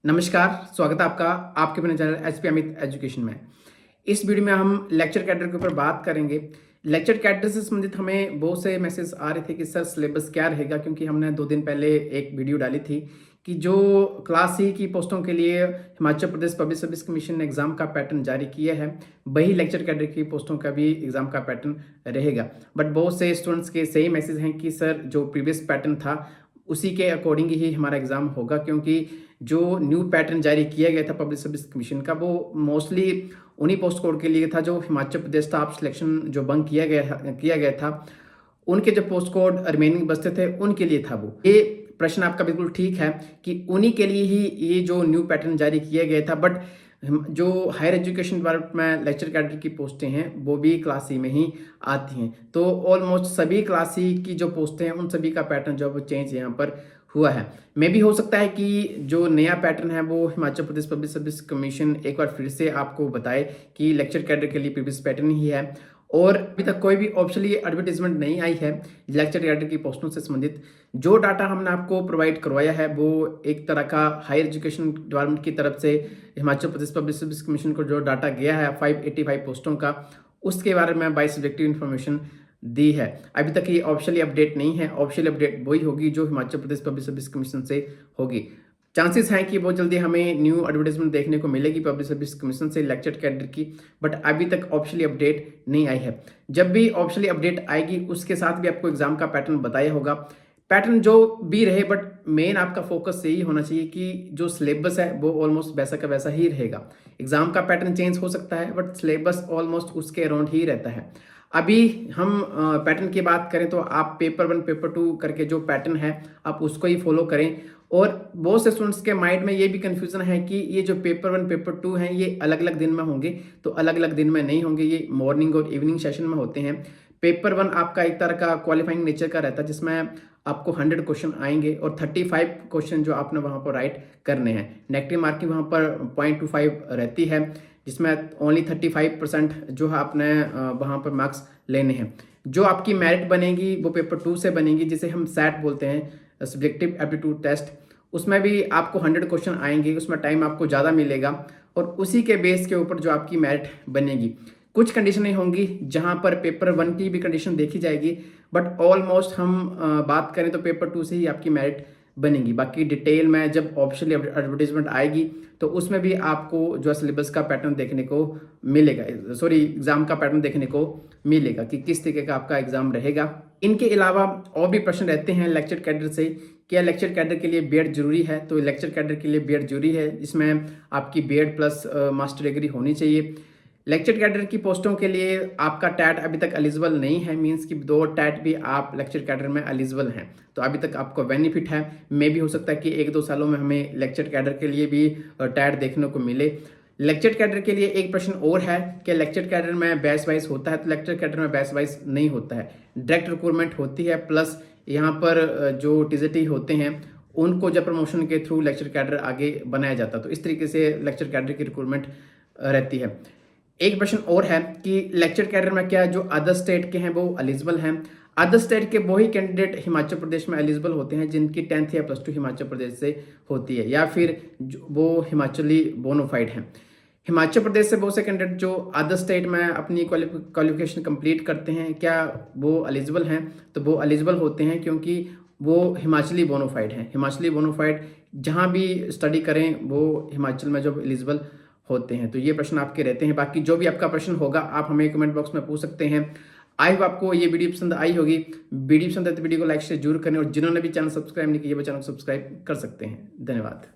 नमस्कार, स्वागत है आपका आपके अपने चैनल एचपी अमित एजुकेशन में। इस वीडियो में हम लेक्चर कैडर के ऊपर बात करेंगे। लेक्चर कैडर से संबंधित हमें बहुत से मैसेज आ रहे थे कि सर सिलेबस क्या रहेगा, क्योंकि हमने 2 दिन पहले एक वीडियो डाली थी कि जो क्लास सी की पोस्टों के लिए Himachal Pradesh public service commission ने एग्जाम का पैटर्न जारी किया है, वही लेक्चर कैडर की पोस्टों का भी एग्जाम का पैटर्न रहेगा। बट बहुत से स्टूडेंट्स के सही मैसेज हैं कि सर जो प्रीवियस पैटर्न था उसी के अकॉर्डिंग ही हमारा एग्जाम होगा, क्योंकि जो न्यू पैटर्न जारी किया गया था पब्लिक सर्विस कमीशन का वो मोस्टली उन्हीं पोस्ट कोड के लिए था जो हिमाचल प्रदेश स्टाफ सिलेक्शन जो बंक किया गया था, उनके जो पोस्ट कोड रिमेनिंग बचते थे उनके लिए था। वो ये प्रश्न आपका बिल्कुल ठीक है कि उन्हीं के लिए ही ये जो न्यू पैटर्न जारी किया गया था। बट जो हायर एजुकेशन डिपार्टमेंट में लेक्चर कैडर की पोस्टें हैं वो भी क्लास सी में ही आती हैं, तो ऑलमोस्ट सभी क्लास सी की जो पोस्टें हैं उन सभी का पैटर्न जो वो चेंज यहाँ पर हुआ है। मे भी हो सकता है कि जो नया पैटर्न है वो Himachal Pradesh public service commission एक बार फिर से आपको बताए कि लेक्चर कैडर के लिए प्रीवियस पैटर्न ही है, और अभी तक कोई भी ऑफिशियली एडवर्टीजमेंट नहीं आई है लेक्चर कैडर की पोस्टों से संबंधित। जो डाटा हमने आपको प्रोवाइड करवाया है वो एक तरह का हायर एजुकेशन डिपार्टमेंट की तरफ से Himachal Pradesh public service commission को जो डाटा गया है 585 पोस्टों का, उसके बारे में बाय सब्जेक्टिव इन्फॉर्मेशन दी है। अभी तक ये ऑफिशियली अपडेट नहीं है। ऑफिशियल अपडेट वही होगी जो Himachal Pradesh public service commission से होगी। चांसेस हैं कि बहुत जल्दी हमें न्यू एडवर्टाइजमेंट देखने को मिलेगी पब्लिक सर्विस कमीशन से लेक्चर कैडर की, बट अभी तक ऑफिशियली अपडेट नहीं आई है। जब भी ऑफिशियली अपडेट आएगी उसके साथ भी आपको एग्जाम का पैटर्न बताया होगा। पैटर्न जो भी रहे, बट मेन आपका फोकस यही होना चाहिए कि जो सिलेबस है वो ऑलमोस्ट वैसा का वैसा ही रहेगा। एग्जाम का पैटर्न चेंज हो सकता है बट सिलेबस ऑलमोस्ट उसके अराउंड ही रहता है। अभी हम पैटर्न की बात करें तो आप पेपर 1 पेपर 2 करके जो पैटर्न है आप उसको ही फॉलो करें। और बहुत से स्टूडेंट्स के माइंड में ये भी कंफ्यूजन है कि ये जो पेपर 1 पेपर 2 हैं ये अलग अलग दिन में होंगे, तो अलग अलग दिन में नहीं होंगे, ये मॉर्निंग और इवनिंग सेशन में होते हैं। पेपर 1 आपका एक तरह का क्वालिफाइंग नेचर का रहता है जिसमें आपको 100 क्वेश्चन आएंगे और 35 क्वेश्चन जो आपने वहाँ पर राइट करने हैं। नेगेटिव मार्किंग वहाँ पर 0.25 रहती है, जिसमें ओनली 35% जो है आपने वहाँ पर मार्क्स लेने हैं। जो आपकी मेरिट बनेगी वो पेपर 2 से बनेगी, जिसे हम सैट बोलते हैं, सब्जेक्टिव एप्टीट्यूड टेस्ट। उसमें भी आपको 100 क्वेश्चन आएंगे, उसमें टाइम आपको ज़्यादा मिलेगा और उसी के बेस के ऊपर जो आपकी मेरिट बनेगी। कुछ कंडीशनें होंगी जहां पर पेपर 1 की भी कंडीशन देखी जाएगी, बट ऑलमोस्ट हम बात करें तो पेपर 2 से ही आपकी मेरिट बनेगी। बाकी डिटेल में जब ऑफिशियल एडवर्टीजमेंट आएगी तो उसमें भी आपको जो सिलेबस का पैटर्न देखने को मिलेगा, एग्जाम का पैटर्न देखने को मिलेगा कि किस तरीके का आपका एग्जाम रहेगा। इनके अलावा और भी प्रश्न रहते हैं लेक्चर कैडर से। क्या लेक्चर कैडर के लिए बीएड जरूरी है? तो लेक्चर कैडर के लिए बीएड जरूरी है, इसमें आपकी बीएड प्लस मास्टर डिग्री होनी चाहिए। लेक्चर कैडर की पोस्टों के लिए आपका टैट अभी तक एलिजिबल नहीं है, मींस कि 2 टैट भी आप लेक्चर कैडर में एलिजिबल हैं, तो अभी तक आपको बेनिफिट है। मे भी हो सकता है कि 1-2 सालों में हमें लेक्चर कैडर के लिए भी टैट देखने को मिले। लेक्चर कैडर के लिए एक प्रश्न और है कि लेक्चर कैडर में बैच वाइज होता है, तो लेक्चर कैडर में बैच वाइज नहीं होता है, डायरेक्ट रिक्रूटमेंट होती है। प्लस यहाँ पर जो टीजीटी होते हैं उनको जब प्रमोशन के थ्रू लेक्चर कैडर आगे बनाया जाता है, तो इस तरीके से लेक्चर कैडर की रिक्रूटमेंट रहती है। एक प्रश्न और है कि लेक्चर कैडर में क्या जो अदर स्टेट के हैं वो एलिजिबल हैं? अदर स्टेट के वही कैंडिडेट हिमाचल प्रदेश में एलिजिबल होते हैं जिनकी 10th या +2 हिमाचल प्रदेश से होती है, या फिर वो हिमाचली बोनोफाइड हैं। हिमाचल प्रदेश से बहुत से कैंडिडेट जो अदर स्टेट में अपनी क्वालिफिकेशन कंप्लीट करते हैं, क्या वो एलिजिबल हैं? तो वो एलिजिबल होते हैं क्योंकि वो हिमाचली बोनोफाइड हैं। हिमाचली बोनोफाइड जहाँ भी स्टडी करें वो हिमाचल में जो एलिजिबल होते हैं। तो ये प्रश्न आपके रहते हैं। बाकी जो भी आपका प्रश्न होगा आप हमें कमेंट बॉक्स में पूछ सकते हैं। आई होप आपको ये वीडियो पसंद आई होगी। वीडियो पसंद है तो वीडियो को लाइक शेयर जरूर करें, और जिन्होंने भी चैनल सब्सक्राइब नहीं किया वो चैनल को सब्सक्राइब कर सकते हैं। धन्यवाद।